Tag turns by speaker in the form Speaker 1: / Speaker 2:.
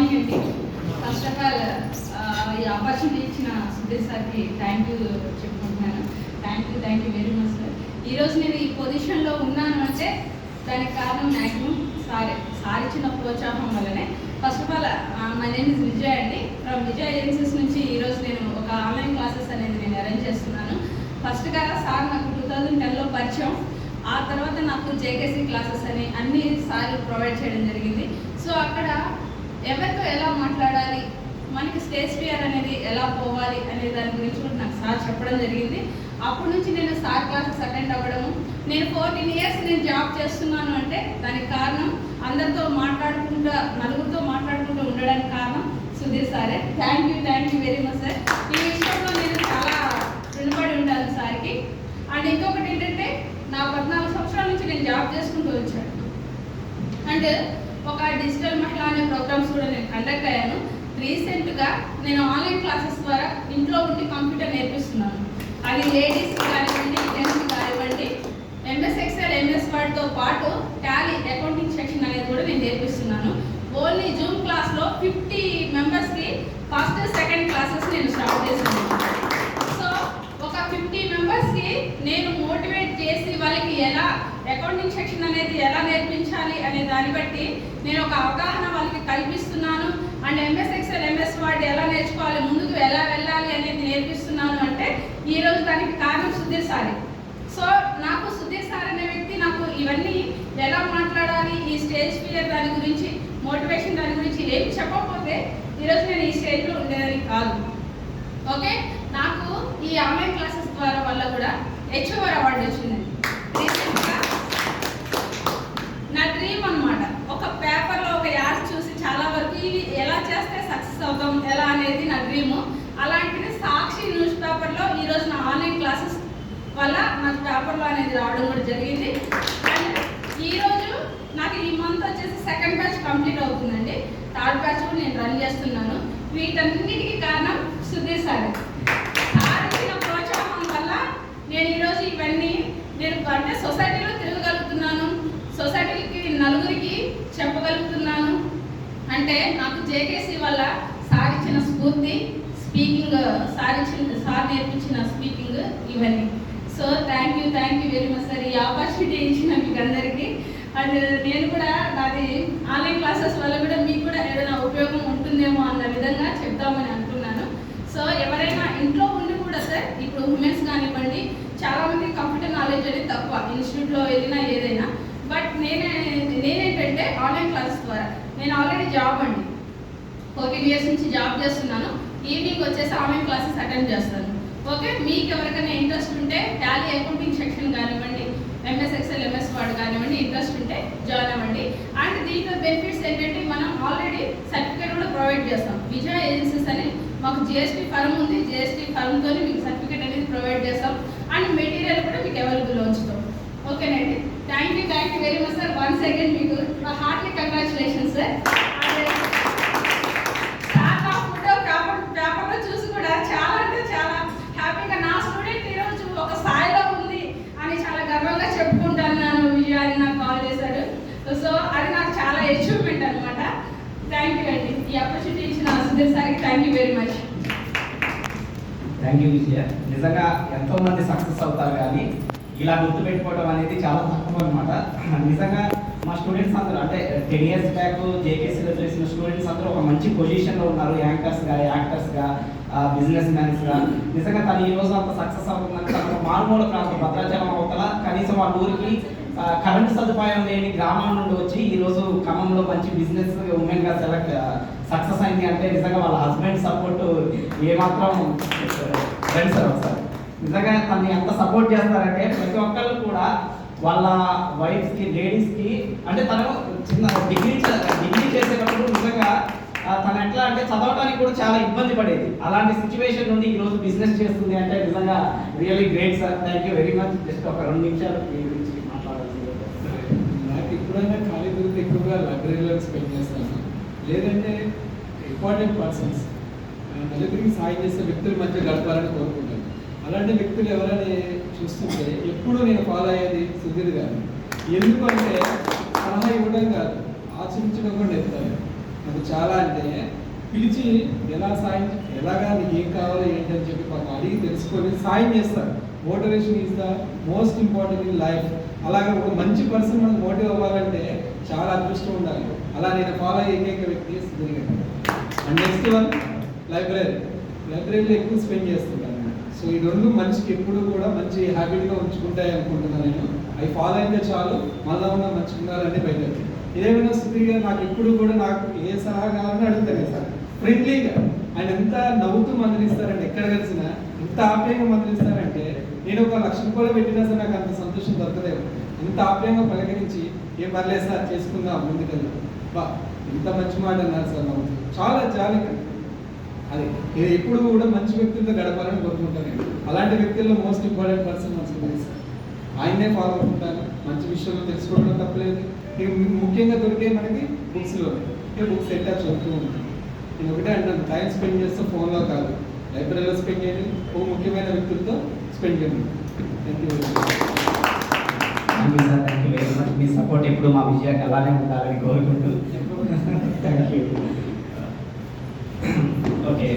Speaker 1: Morning అండి. First of all ఈ opportunity ఇచ్చిన సుధీర్ సార్కి థ్యాంక్ యూ చెప్పుకుంటున్నాను. Thank you very much sir. ఈరోజు నేను ఈ పొజిషన్లో ఉన్నాను అంటే దానికి కారణం మ్యాక్సిమం సార్ ఇచ్చిన ప్రోత్సాహం వల్లనే. First of all my name is Vijay అండి. ఫ్రమ్ విజయ్ ఏజెన్సీస్ నుంచి ఈరోజు నేను ఒక ఆన్లైన్ క్లాసెస్ అనేది నేను అరేంజ్ చేస్తున్నాను. ఫస్ట్గా సార్ నాకు 2010లో పరిచయం. ఆ తర్వాత నాకు జేకేసీ క్లాసెస్ అని అన్ని సార్ ప్రొవైడ్ చేయడం జరిగింది. సో అక్కడ ఎవరితో ఎలా మాట్లాడాలి, మనకి స్టేజ్ ఫియర్ అనేది ఎలా పోవాలి అనే దాని గురించి కూడా నాకు సార్ చెప్పడం జరిగింది. అప్పటి నుంచి నేను సార్ క్లాసెస్ అటెండ్ అవ్వడము. నేను 14 ఇయర్స్ నేను జాబ్ చేస్తున్నాను అంటే దానికి కారణం అందరితో నలుగురితో మాట్లాడుకుంటూ ఉండడానికి కారణం సుధీర్ సారే. Thank you very much sir. ఈ విషయంలో నేను చాలా రుణపడి ఉంటాను సార్కి. అండ్ ఇంకొకటి ఏంటంటే నా 14 సంవత్సరాల నుంచి నేను జాబ్ చేసుకుంటూ వచ్చాను. అండ్ ఒక డిజిటల్ మహిళ అనే ప్రోగ్రామ్స్ కూడా నేను కండక్ట్ అయ్యాను. రీసెంట్గా నేను ఆన్లైన్ క్లాసెస్ ద్వారా ఇంట్లో ఉండి కంప్యూటర్ నేర్పిస్తున్నాను. అది లేడీస్ కానివ్వండి, జెంట్స్ కానివ్వండి. ఎంఎస్ ఎక్సెల్, ఎంఎస్ వర్డ్తో పాటు టాలీ అకౌంటింగ్ సెక్షన్ అనేది కూడా నేను నేర్పిస్తున్నాను. ఓన్లీ జూమ్ క్లాస్లో 50 మెంబర్స్కి ఫస్ట్ సెకండ్ క్లాసెస్ నేను స్టార్ట్ చేశాను. సో ఒక 50 మెంబర్స్కి నేను మోటివేట్ చేసి వాళ్ళకి ఎలా అకౌంటింగ్ సెక్షన్ అనేది ఎలా నేర్పించాలి అనే దాన్ని బట్టి నేను ఒక అవగాహన వాళ్ళకి కల్పిస్తున్నాను. And MS Excel, MS Word ఎలా నేర్చుకోవాలి, ముందుకు ఎలా వెళ్ళాలి అనేది నేర్పిస్తున్నాను. అంటే ఈరోజు దానికి కారణం సుధీర్ సారే. సో నాకు సుధీర్ సార్ అనే వ్యక్తి నాకు ఇవన్నీ ఎలా మాట్లాడాలి, ఈ స్టేజ్ ఫియర్ దాని గురించి, మోటివేషన్ దాని గురించి ఏమి చెప్పకపోతే ఈరోజు నేను ఈ స్టేజ్లో ఉండేదని కాదు. ఓకే, నాకు ఈ ఆన్లైన్ క్లాసెస్ ద్వారా వల్ల కూడా హెచ్ఓఆర్ అవార్డు వచ్చిందండి. రీసెంట్గా నా డ్రీమ్ అనమాట. ఒక పేపర్లో ఒక యాడ్ చూసి చాలా వరకు ఇవి ఎలా చేస్తే సక్సెస్ అవుతాం ఎలా అనేది నా డ్రీము. అలాంటిది సాక్షి న్యూస్ పేపర్లో ఈరోజు నా ఆన్లైన్ క్లాసెస్ వల్ల నాకు పేపర్లో అనేది రావడం కూడా జరిగింది. అండ్ ఈరోజు నాకు ఈ మంత్ వచ్చేసి సెకండ్ బ్యాచ్ కంప్లీట్ అవుతుందండి. థర్డ్ బ్యాచ్ కూడా నేను రన్ చేస్తున్నాను. వీటన్నిటికీ కారణం సుధీర్ సార్. సార్ ఇచ్చిన ప్రోత్సాహం వల్ల నేను ఈరోజు ఇవన్నీ అంటే సొసైటీలో తిరగగలుగుతున్నాను, సొసైటీకి నలుగురికి చెప్పగలుగుతున్నాను. అంటే నాకు జేకేసీ వల్ల సార్ ఇచ్చిన స్ఫూర్తి, స్పీకింగ్ సార్ నేర్పించిన స్పీకింగ్ ఇవన్నీ. So thank you very much sir, ఈ ఆపర్చునిటీ ఇచ్చిన మీకు అందరికీ. అండ్ నేను కూడా నాది ఆన్లైన్ క్లాసెస్ వల్ల కూడా మీకు కూడా ఏదైనా ఉపయోగం ఉంటుందేమో అన్న విధంగా చెప్దామని అనుకున్నాను. సో ఎవరైనా ఇంట్లో ఉండి కూడా సార్, ఇప్పుడు ఉమెన్స్ కానివ్వండి, చాలామంది కంప్యూటర్ నాలెడ్జ్ అనేది తక్కువ, ఇన్స్టిట్యూట్లో వెళ్ళినా ఏదైనా. బట్ నేనేంటంటే ఆన్లైన్ క్లాసెస్ ద్వారా నేను ఆల్రెడీ జాబ్ అండి 14 ఇయర్స్ నుంచి జాబ్ చేస్తున్నాను. ఈవినింగ్ వచ్చేసి ఆన్లైన్ క్లాసెస్ అటెండ్ చేస్తాను. ఓకే, మీకు ఎవరికైనా ఇంట్రెస్ట్ ఉంటే టాలీ అకౌంటింగ్ సెక్షన్ కానివ్వండి, ఎంఎస్ ఎక్సెల్, ఎంఎస్ వర్డ్ కానివ్వండి, ఇంట్రెస్ట్ ఉంటే జాయిన్ అవ్వండి. అండ్ దీంట్లో బెనిఫిట్స్ ఏంటంటే మనం ఆల్రెడీ సర్టిఫికేట్ కూడా ప్రొవైడ్ చేస్తాం. విజయ్ ఏజెన్సీస్ అని మాకు జిఎస్టీ ఫర్మ్ ఉంది. జిఎస్టీ ఫర్మ్తో మీకు సర్టిఫికేట్ అనేది ప్రొవైడ్ చేస్తాం. అండ్ మెటీరియల్ కూడా మీకు అవైలబుల్ ఉంచుతాం. ఓకేనండి, thank you very much sir. Once again మీకు హార్ట్లీ కంగ్రాచులేషన్స్ సార్. పేపర్లో చూసి కూడా చాలా అంటే చాలా హ్యాపీగా నా స్టూడెంట్ ఈరోజు ఒక స్థాయిలో ఉంది అని చాలా గర్వంగా చెప్పుకుంటున్నాను. విజయాన్ని నాకు కాల్ చేశాడు. సో అది నాకు చాలా అచీవ్మెంట్ అనమాట. థ్యాంక్ యూ అండి, ఈ ఆపర్చునిటీ ఇచ్చిన సుధీర్ సార్కి thank you very much.
Speaker 2: Thank you Vijaya. నిజంగా ఎంతోమంది సక్సెస్ అవుతారు కానీ ఇలా గుర్తుపెట్టుకోవడం అనేది చాలా తక్కువ అనమాట. నిజంగా మా స్టూడెంట్స్ అందరూ అంటే 10 ఇయర్స్ బ్యాక్ జేకేసీలో చేసిన స్టూడెంట్స్ అందరూ ఒక మంచి పొజిషన్లో ఉన్నారు. యాంకర్స్గా, యాక్టర్స్గా, బిజినెస్ మ్యాన్స్గా. నిజంగా తను ఈ రోజు అంత సక్సెస్ అవుతుందంటే తన మారుమూల ప్రాంతం భద్రాచలం అవతల కనీసం వాళ్ళ ఊరికి కరెంటు సదుపాయం లేని గ్రామం నుండి వచ్చి ఈరోజు ఖమ్మంలో మంచి బిజినెస్ ఉమెన్గా సక్సెస్ అయింది అంటే నిజంగా వాళ్ళ హస్బెండ్ సపోర్ట్ ఏమాత్రం ఫ్రెండ్స్ సార్ ఒకసారి నిజంగా తనని ఎంత సపోర్ట్ చేస్తారంటే ప్రతి ఒక్కళ్ళు కూడా వాళ్ళ వైఫ్స్కి, లేడీస్కి అంటే తను చిన్న డిగ్రీ చేసేటప్పుడు నిజంగా తను ఎట్లా అంటే చదవడానికి కూడా చాలా ఇబ్బంది పడేది. అలాంటి సిచ్యువేషన్ నుండి ఈరోజు బిజినెస్ చేస్తుంది అంటే నిజంగా really great sir. Thank you very much. Just ఒక 2 నిమిషాలు మీ గురించి మాట్లాడాల్సింది.
Speaker 3: నాకు ఎప్పుడైనా ఖాళీ దొరికితే ఎక్కువగా లైబ్రరీలో స్పెండ్ చేస్తాను. లేదంటే ఇంపార్టెంట్ పర్సన్స్, నలుగురికి సాయం చేసే వ్యక్తుల మధ్య గడపాలని కోరుకుంటాను. అలాంటి వ్యక్తులు ఎవరైనా చూస్తుంటే ఎప్పుడూ నేను ఫాలో అయ్యేది సుధీర్ గారు. ఎందుకంటే సలహా ఇవ్వడం కాదు, ఆచరించడం కూడా నేర్పుతారు. నాకు చాలా అంటే పిలిచి ఎలాగా నీకు ఏం కావాలో ఏంటని చెప్పి మాకు అడిగి తెలుసుకొని సాయం చేస్తారు. Motivation is the most important in life. అలాగే ఒక మంచి పర్సన్ మనకు మోటివ్ అవ్వాలంటే చాలా అదృష్టం ఉండాలి. అలా నేను ఫాలో అయ్యే ఏకైక వ్యక్తి సుధీర్ గారు. అండ్ నెక్స్ట్ వన్ లైబ్రరీలో ఎక్కువ స్పెండ్ చేస్తుంటాను. సో ఈ రెండు మనిషికి ఎప్పుడు కూడా మంచి హ్యాబిట్గా ఉంచుకుంటాయి అనుకుంటున్నాను నేను. అవి ఫాలో అయితే చాలు, మళ్ళా ఉన్న మంచి ఉండాలంటే బయట. ఇదేమైనా సుధీర్ గారు నాకు ఎప్పుడు కూడా నాకు ఏ సలహా కావాలని అడుగుతాను సార్. ఫ్రెండ్లీగా ఆయన ఎంత నవ్వుతూ మందలిస్తారంటే, ఎక్కడ కలిసినా ఎంత ఆప్యాయంగా మందలిస్తారంటే, నేను ఒక 1,00,000 రూపాయలు పెట్టినా సరే నాకు అంత సంతోషం దొరకలేదు. ఎంత ఆప్యాయంగా పలకరించి ఏం పర్లేదు సార్ చేసుకుందాం ముందుకెళ్ళి, బా ఎంత మంచి మాట అన్నారు సార్ నవ్వుతూ. చాలా చాలా అది ఇది ఎప్పుడు కూడా మంచి వ్యక్తులతో గడపాలని కోరుకుంటాను. అలాంటి వ్యక్తుల్లో మోస్ట్ ఇంపార్టెంట్ పర్సన్ మన సుధీర్ సార్. ఆయన్నే ఫాలో అవుతుంటాను. మంచి విషయంలో తెలుసుకోవడం తప్పలేదు. ఇక ముఖ్యంగా దొరికే మనకి బుక్స్లో బుక్స్ ఎట్లా చదువుతూ ఉంటాను. నేను ఒకటే అంటాను, టైం స్పెండ్ చేస్తే ఫోన్లో కాదు, లైబ్రరీలో స్పెండ్ చేయండి, ఓ ముఖ్యమైన వ్యక్తులతో స్పెండ్ చేయండి. Thank you very much.
Speaker 2: Thank you sir, thank you very much. Me support ఎప్పుడు మా విజయానికి అలానే ఉండాలని కోరుకుంటూ థ్యాంక్ యూ. ఓకే,